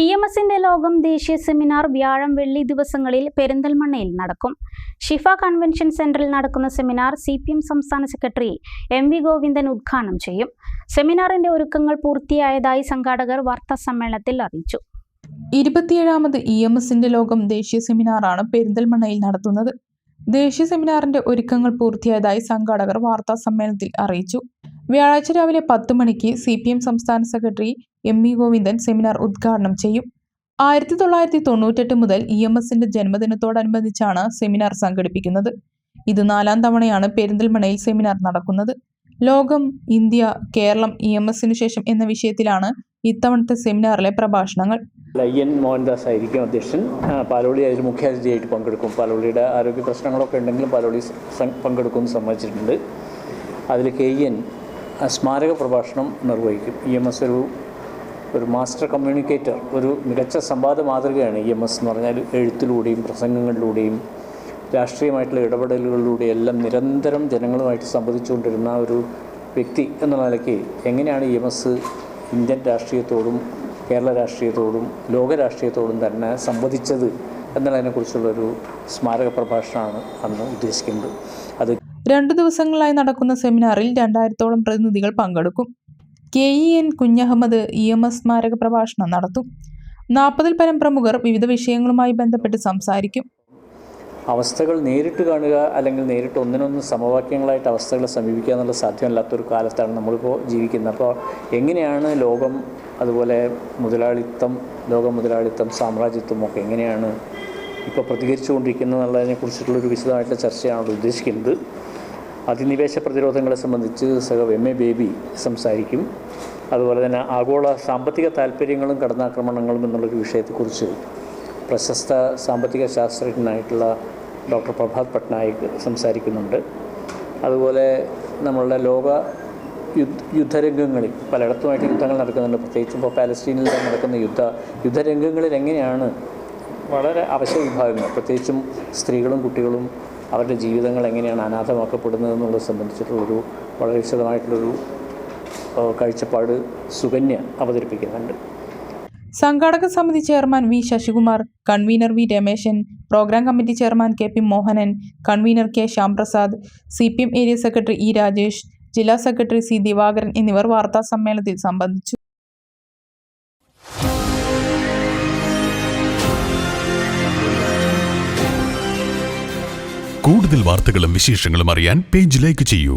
EMSന്റെ ലോകം ദേശീയ സെമിനാർ വ്യാഴം വെള്ളി ദിവസങ്ങളിൽ പെരിന്തൽമണ്ണയിൽ നടക്കും. ഷിഫ കൺവെൻഷൻ സെന്ററിൽ നടക്കുന്ന സെമിനാർ CPM സംസ്ഥാന സെക്രട്ടറി MV ഗോവിന്ദൻ ഉദ്ഘാടനം ചെയ്യും. സെമിനാറിന്റെ ഒരുക്കങ്ങൾ പൂർത്തിയായതായി സംഘാടകർ വാർത്താസമ്മേളനത്തിൽ അറിയിച്ചു. 27ാമത് EMSന്റെ ലോകം ദേശീയ സെമിനാറാണ് പെരിന്തൽമണ്ണയിൽ നടത്തുന്നത്. ദേശീയ സെമിനാറിന്റെ ഒരുക്കങ്ങൾ പൂർത്തിയായതായി സംഘാടകർ വാർത്താസമ്മേളനത്തിൽ അറിയിച്ചു. വ്യാഴാഴ്ച രാവിലെ 10 മണിക്ക് CPM സംസ്ഥാന സെക്രട്ടറി MV ഗോവിന്ദൻ സെമിനാർ ഉദ്ഘാടനം ചെയ്യും. 1998 മുതൽ EMSന്റെ ജന്മദിനത്തോടനുബന്ധിച്ചാണ് സെമിനാർ സംഘടിപ്പിക്കുന്നത്. ഇത് 4ാം തവണയാണ് പെരിന്തൽമണ്ണയിൽ സെമിനാർ നടക്കുന്നത്. ലോകം, ഇന്ത്യ, കേരളം EMSനു ശേഷം എന്ന വിഷയത്തിലാണ് ഇത്തവണത്തെ സെമിനാറിലെ പ്രഭാഷണങ്ങൾ. IN മോഹൻദാസ് ആയിരിക്കും അധ്യക്ഷൻ. പാലോളി അതിൽ മുഖ്യാതിഥിയായിട്ട് പങ്കെടുക്കും. പാലോളിയുടെ ആരോഗ്യ പ്രശ്നങ്ങളൊക്കെ ഉണ്ടെങ്കിലും പാലോളി പങ്കെടുക്കുമെന്ന് സമ്മതിച്ചിട്ടുണ്ട്. അതിൽ KN സ്മാരക പ്രഭാഷണം നിർവഹിക്കും. EMS ഒരു മാസ്റ്റർ കമ്മ്യൂണിക്കേറ്റർ, ഒരു മികച്ച സംവാദ മാതൃകയാണ് EMS എന്ന് പറഞ്ഞാൽ. എഴുത്തിലൂടെയും പ്രസംഗങ്ങളിലൂടെയും രാഷ്ട്രീയമായിട്ടുള്ള ഇടപെടലുകളിലൂടെയും എല്ലാം നിരന്തരം ജനങ്ങളുമായിട്ട് സംവദിച്ചുകൊണ്ടിരുന്ന ഒരു വ്യക്തി എന്ന നിലയ്ക്ക് എങ്ങനെയാണ് EMS ഇന്ത്യൻ രാഷ്ട്രീയത്തോടും കേരള രാഷ്ട്രീയത്തോടും ലോക രാഷ്ട്രീയത്തോടും തന്നെ സംവദിച്ചത് എന്നതിനെക്കുറിച്ചുള്ളൊരു സ്മാരക പ്രഭാഷണമാണ് അന്ന് ഉദ്ദേശിക്കുന്നത്. അത് 2 ദിവസങ്ങളായി നടക്കുന്ന സെമിനാറിൽ 2000ഓളം പ്രതിനിധികൾ പങ്കെടുക്കും. KEN കുഞ്ഞഹമ്മദ് EMS സ്മാരക പ്രഭാഷണം നടത്തും. 40ൽ പരം പ്രമുഖർ വിവിധ വിഷയങ്ങളുമായി ബന്ധപ്പെട്ട് സംസാരിക്കും. അവസ്ഥകൾ നേരിട്ട് കാണുക അല്ലെങ്കിൽ നേരിട്ട് ഒന്നിനൊന്ന് സമവാക്യങ്ങളായിട്ട് അവസ്ഥകളെ സമീപിക്കുക എന്നുള്ള സാധ്യമല്ലാത്തൊരു കാലത്താണ് നമ്മളിപ്പോൾ ജീവിക്കുന്നത്. അപ്പോൾ എങ്ങനെയാണ് ലോകം, അതുപോലെ ലോക മുതലാളിത്തം, സാമ്രാജ്യത്വം ഒക്കെ എങ്ങനെയാണ് ഇപ്പോൾ പ്രതികരിച്ചുകൊണ്ടിരിക്കുന്നത് എന്നുള്ളതിനെക്കുറിച്ചിട്ടുള്ളൊരു വിശദമായിട്ടുള്ള ചർച്ചയാണ് ഉദ്ദേശിക്കുന്നത്. അധിനിവേശ പ്രതിരോധങ്ങളെ സംബന്ധിച്ച് സഹവ് MA ബേബി സംസാരിക്കും. അതുപോലെ തന്നെ ആഗോള സാമ്പത്തിക താല്പര്യങ്ങളും കടന്നാക്രമണങ്ങളും എന്നുള്ളൊരു വിഷയത്തെക്കുറിച്ച് പ്രശസ്ത സാമ്പത്തിക ശാസ്ത്രജ്ഞനായിട്ടുള്ള ഡോക്ടർ പ്രഭാത് പട്നായിക് സംസാരിക്കുന്നുണ്ട്. അതുപോലെ നമ്മളുടെ ലോക യുദ്ധരംഗങ്ങളിൽ പലയിടത്തുമായിട്ട് യുദ്ധങ്ങൾ നടക്കുന്നുണ്ട്. പ്രത്യേകിച്ചും ഇപ്പോൾ പാലസ്തീനിൽ നടക്കുന്ന യുദ്ധരംഗങ്ങളിൽ എങ്ങനെയാണ് വളരെ അവശ്യ വിഭാഗങ്ങൾ, പ്രത്യേകിച്ചും സ്ത്രീകളും കുട്ടികളും അവരുടെ ജീവിതങ്ങൾ എങ്ങനെയാണ് അനാഥമാക്കപ്പെടുന്നതെന്നുള്ളത് സംബന്ധിച്ചിട്ടുള്ളൊരു വളരെ വിശദമായിട്ടുള്ളൊരു കാഴ്ചപ്പാട് സുകന്യ അവതരിപ്പിക്കുന്നുണ്ട്. സംഘാടക സമിതി chairman V Sasikumar, convener V Rameshan, programme committee chairman KP Mohanan, convener K Shyamprasad, CPM area secretary E Rajesh, ജില്ലാ സെക്രട്ടറി C ദിവാകരൻ എന്നിവർ വാർത്താ സമ്മേളനത്തിൽ സംബന്ധിച്ചു. കൂടുതൽ വാർത്തകളും വിശേഷങ്ങളും അറിയാൻ പേജ് ലൈക്ക് ചെയ്യൂ.